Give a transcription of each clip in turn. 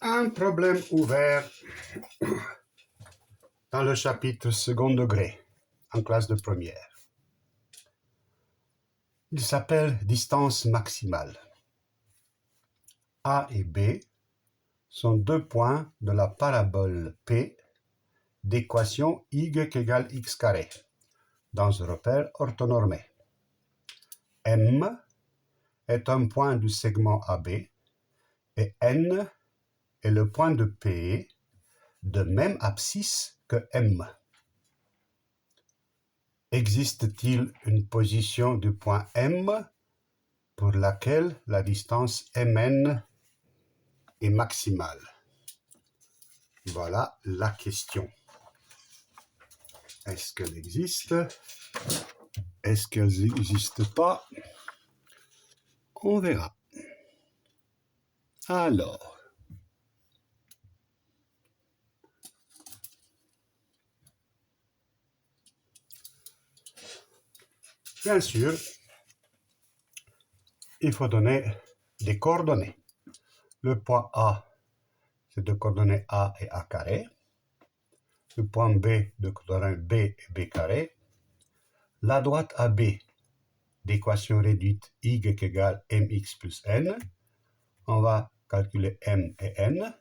Un problème ouvert dans le chapitre second degré, en classe de première. Il s'appelle distance maximale. A et B sont deux points de la parabole P d'équation y égale x carré dans un repère orthonormé. M est un point du segment AB et N est le point de P de même abscisse que M. Existe-t-il une position du point M pour laquelle la distance Mn est maximale? Voilà la question. Est-ce qu'elle existe? Est-ce qu'elle n'existe pas? On verra. Alors, bien sûr, il faut donner des coordonnées. Le point A, c'est de coordonnées A et A carré. Le point B, de coordonnées B et B carré. La droite AB, d'équation réduite y égale mx plus n. On va calculer m et n.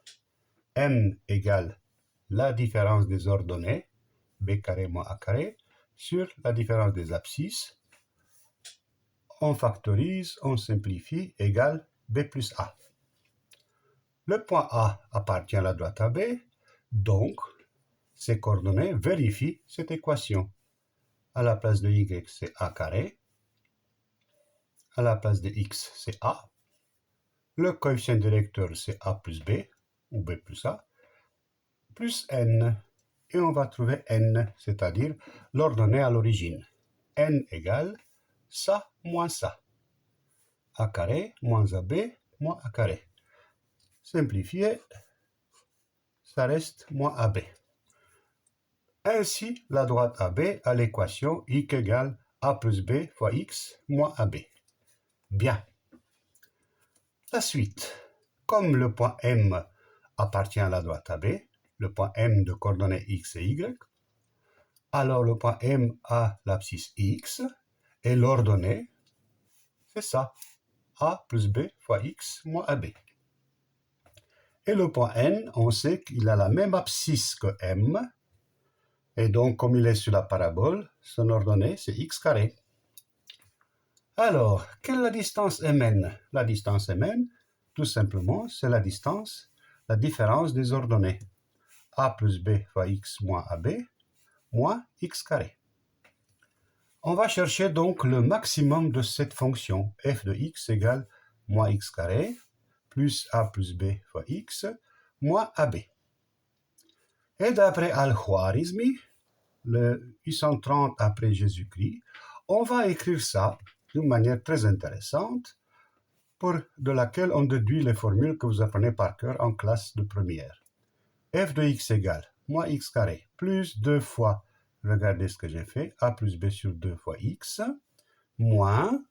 M égale la différence des ordonnées, b carré moins a carré, sur la différence des abscisses. On factorise, on simplifie, égale b plus a. Le point A appartient à la droite AB, donc ces coordonnées vérifient cette équation. À la place de y, c'est a carré. À la place de x, c'est a. Le coefficient directeur, c'est a plus b, ou b plus a, plus n. Et on va trouver n, c'est-à-dire l'ordonnée à l'origine. N égale ça moins ça. A carré moins AB moins A carré. Simplifié, ça reste moins AB. Ainsi, la droite AB a l'équation y égale A plus B fois X moins AB. Bien. La suite. Comme le point M appartient à la droite AB, le point M de coordonnées X et Y, alors le point M a l'abscisse X et l'ordonnée, c'est ça. A plus B fois X moins AB. Et le point N, on sait qu'il a la même abscisse que M, et donc comme il est sur la parabole, son ordonnée c'est X carré. Alors, quelle est la distance Mn? La distance Mn, tout simplement, c'est la distance, la différence des ordonnées. A plus B fois X moins AB, moins X carré. On va chercher donc le maximum de cette fonction, f de x égale moins x carré, plus a plus b fois x, moins ab. Et d'après Al-Khwarizmi, le 830 après Jésus-Christ, on va écrire ça d'une manière très intéressante, de laquelle on déduit les formules que vous apprenez par cœur en classe de première. F de x égale moins x carré, plus 2 fois, regardez ce que j'ai fait, a plus b sur 2 fois x, moins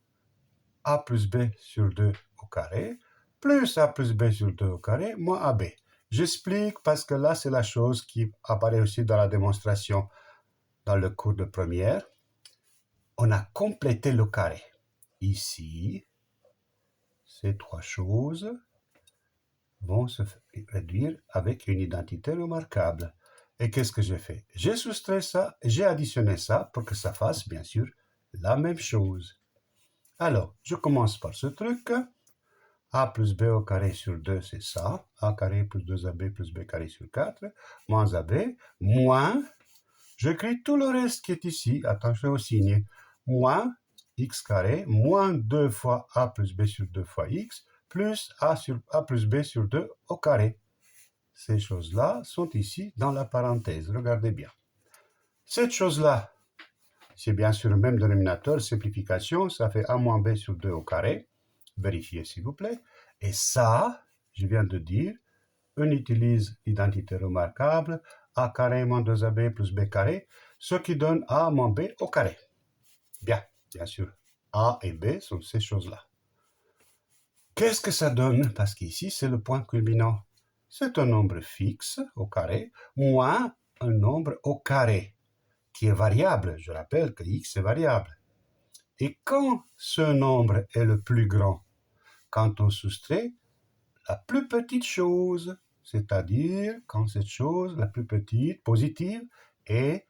a plus b sur 2 au carré, plus a plus b sur 2 au carré, moins ab. J'explique parce que là, c'est la chose qui apparaît aussi dans la démonstration dans le cours de première. On a complété le carré. Ici, ces trois choses vont se réduire avec une identité remarquable. Et qu'est-ce que j'ai fait? J'ai soustrait ça, j'ai additionné ça pour que ça fasse, bien sûr, la même chose. Alors, je commence par ce truc. A plus B au carré sur 2, c'est ça. A carré plus 2AB plus B carré sur 4, moins AB, moins, j'écris tout le reste qui est ici, attention au signe, moins x carré, moins 2 fois A plus B sur 2 fois x, plus A plus B sur 2 au carré. Ces choses-là sont ici dans la parenthèse, regardez bien. Cette chose-là, c'est bien sûr le même dénominateur, simplification, ça fait A moins B sur 2 au carré. Vérifiez s'il vous plaît. Et ça, je viens de dire, on utilise l'identité remarquable, A carré moins 2AB plus B carré, ce qui donne A moins B au carré. Bien sûr, A et B sont ces choses-là. Qu'est-ce que ça donne? Parce qu'ici, c'est le point culminant. c'est un nombre fixe au carré, moins un nombre au carré, qui est variable. Je rappelle que x est variable. Et quand ce nombre est le plus grand? Quand on soustrait la plus petite chose, c'est-à-dire quand cette chose, la plus petite, positive, est...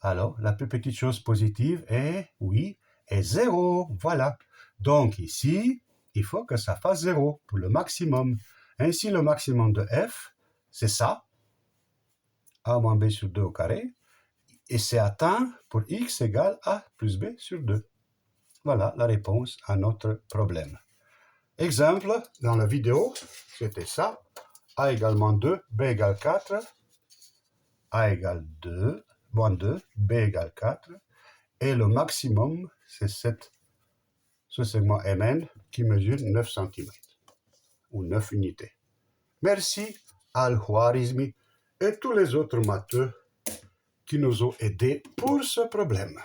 Alors, la plus petite chose positive est, oui, est 0. Voilà. Donc ici, il faut que ça fasse 0 pour le maximum. Ainsi, le maximum de f, c'est ça, a moins b sur 2 au carré, et c'est atteint pour x égale a plus b sur 2. Voilà la réponse à notre problème. Exemple, dans la vidéo, c'était ça. A égale moins 2, B égale 4, A égale 2, moins 2, B égale 4, et le maximum, c'est ce segment MN qui mesure 9 cm, ou 9 unités. Merci Al-Khwarizmi et tous les autres matheux qui nous ont aidés pour ce problème.